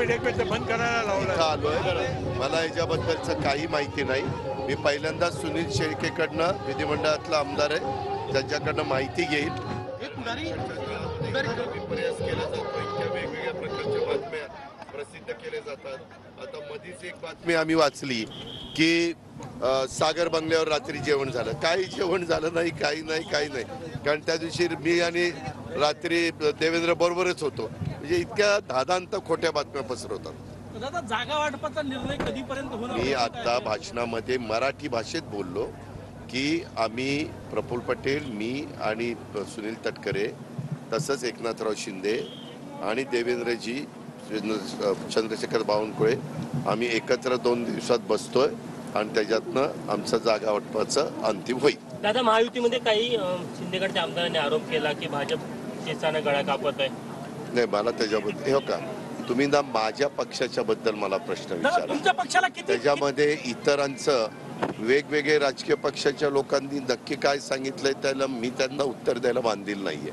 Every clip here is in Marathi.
तुम्ही एकमेकांचं बंद करायला लावलं. आलोय मला याच्याबद्दलचं काही माहिती नाही. मी पहिल्यांदा सुनील शेळकेकडनं विधिमंडळातला आमदार आहे त्यांच्याकडनं माहिती घेईल. प्रयास केला जातो इतक्या वेगवेगळ्या प्रकारच्या बातम्या प्रसिद्ध केल्या जातात. आता मधीच एक बातमी आम्ही वाचली की सागर बंगल्यावर रात्री जेवण झालं. काही जेवण झालं नाही, काही नाही. कारण त्या दिवशी मी आणि रात्री देवेंद्र बरोबरच होतो. म्हणजे इतक्या धादांत खोट्या बातम्या पसरवतात. दादा जागा वाटपाचा निर्णय कधीपर्यंत होणार? मी आता भाषणामध्ये मराठी भाषेत बोललो की आम्ही प्रफुल्ल पटेल, मी आणि सुनील तटकरे तसंच एकनाथराव शिंदे आणि देवेंद्रजी चंद्रशेखर बावनकुळे आम्ही एकत्र 2 दिवसात बसतोय आणि त्याच्यातनं आमचं जागा वाटपाचं अंतिम होईल. दादा महायुतीमध्ये काही शिंदेगडच्या आमदारांनी आरोप केला की भाजप केसानं गळा कापत आहे. नाही मला त्याच्याबद्दल हो का तुम्ही ना माझ्या पक्षाच्या बद्दल मला प्रश्न विचारा. तुमच्या पक्षाला किती त्याच्यामध्ये इतरांचं वेगवेगळे राजकीय पक्षाच्या लोकांनी नक्की काय सांगितलंय त्याला मी त्यांना उत्तर द्यायला बांधील नाहीये.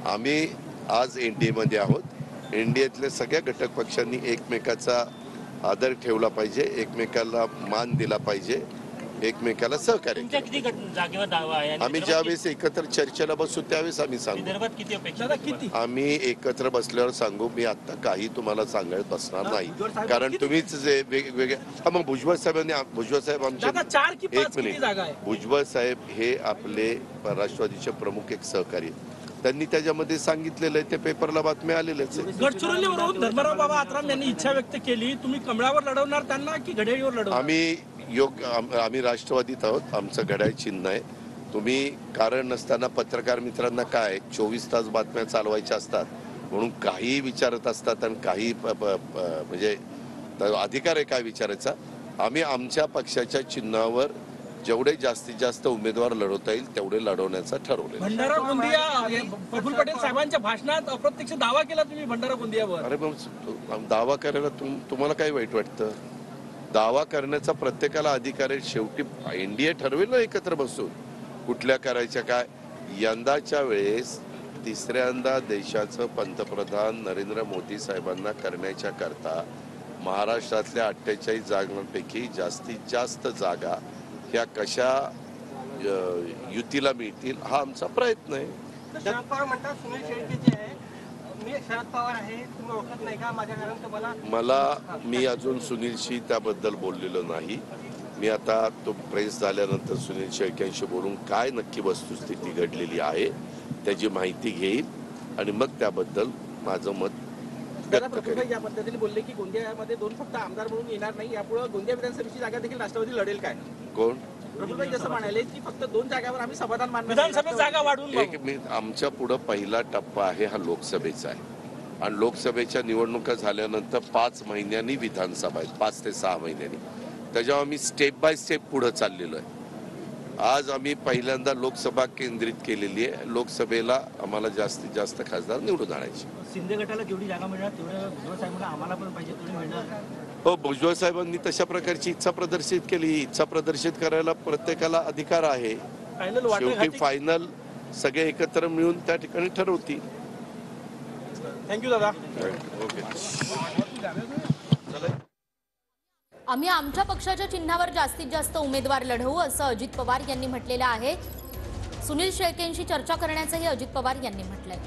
आम्ही आज एनडीए मध्ये आहोत. एनडीएतल्या सगळ्या घटक पक्षांनी एकमेकाचा आदर ठेवला पाहिजे, एकमेकाला मान दिला पाहिजे, एकमेकाला सहकार्य. तुमच्या किती जागेवर दावा आहे? आम्ही ज्यावेळेस एकत्र चर्चेला बसू त्यावेळेस आम्ही सांगू. विदर्भात किती अपेक्षा? किती आम्ही एकत्र बसल्यावर सांगू. मी आता काही तुम्हाला सांगत बसणार नाही कारण तुम्हीच जे वेगवेगळे मग भुजबळ साहेब आमचे 4 की 5 किती जागा आहे? भुजबळ साहेब हे आपले राष्ट्रवादीचे प्रमुख एक सहकारी. त्यांनी त्याच्यामध्ये सांगितलेलं आहे ते पेपरला बातम्या आलेल्याच आहे. गडचिरोलीवरून धर्मराव बाबा आत्राम यांनी इच्छा व्यक्त केली. तुम्ही कमळावर लढवणार त्यांना की घड्याळीवर लढवणार? आम्ही राष्ट्रवादीत आहोत. आमचं घड्याळ चिन्ह आहे. तुम्ही कारण नसताना पत्रकार मित्रांना काय 24 तास बातम्या चालवायच्या असतात म्हणून काही विचारत असतात आणि काही म्हणजे अधिकार आहे काय विचारायचा. आम्ही आमच्या पक्षाच्या चिन्हावर जेवढे जास्तीत जास्त उमेदवार लढवता येईल तेवढे लढवण्याचा ठरवले. भंडारा गोंदिया प्रफुल्ल पटेल साहेबांच्या भाषणात अप्रत्यक्ष दावा केला तुम्ही भंडारा गोंदियावर. अरे मग दावा करायला तुम्हाला काय वाईट वाटतं? दावा करण्याचा प्रत्येकाला अधिकार आहे. शेवटी एनडीए ठरवेल ना एकत्र बसून कुठल्या करायच्या काय. यंदाच्या वेळेस तिसऱ्यांदा देशाचं पंतप्रधान नरेंद्र मोदी साहेबांना करण्याच्या करता महाराष्ट्रातल्या 48 जागांपैकी जास्तीत जास्त जागा ह्या कशा युतीला मिळतील हा आमचा प्रयत्न आहे. शरद पवार म्हणतात सुनील शेळके जे आहे मी शरद पवार आहे तुम्ही ओळखत नाही का माझ्या कारण मला मी अजून सुनीलशी त्याबद्दल बोललेलो नाही. मी आता तो प्रेस झाल्यानंतर सुनील शेळकेंशी बोलून काय नक्की वस्तुस्थिती घडलेली आहे त्याची माहिती घेईल आणि मग त्याबद्दल माझं मत व्यक्त करेन. या पद्धतीने बोलले की गोंदियामध्ये 2 फक्त आमदार म्हणून येणार नाही, यापुढे गोंदिया विधानसभेची जागा देखील राष्ट्रवादी लढेल काय? कोण प्रफुल्ल जसं म्हणाले की फक्त 2 जागावर आम्ही समाधान मानणार, विधानसभेत जागा वाढवून आमच्या पुढे पहिला टप्पा आहे हा लोकसभेचा आहे आणि लोकसभेच्या निवडणुका झाल्यानंतर 5 महिन्यांनी विधानसभा आहेत, 5 ते 6 महिन्यांनी. त्याच्यावर आम्ही स्टेप बाय स्टेप पुढे चाललेलो आहे. आज आम्ही पहिल्यांदा लोकसभा केंद्रित केलेली आहे. लोकसभेला आम्हाला जास्तीत जास्त खासदार निवडून आणायचे. शिंदे गटाला जेवढी जागा मिळणार तेवढ्या भुजबळ साहेबांना आम्हाला पण पाहिजे तेवढी मिळणार. हो भुजबळ साहेबांनी तशा प्रकारची इच्छा प्रदर्शित केली. इच्छा प्रदर्शित करायला प्रत्येकाला अधिकार आहे. शेवटी फायनल सगळे एकत्र मिळून त्या ठिकाणी ठरवतील. थँक्यू दादा. ओके. आम्ही आमच्या पक्षाच्या चिन्हावर जास्तीत जास्त उमेदवार लढवू असं अजित पवार यांनी म्हटलेलं आहे. सुनील शेळकेंशी चर्चा करण्याचंही अजित पवार यांनी म्हटलंय.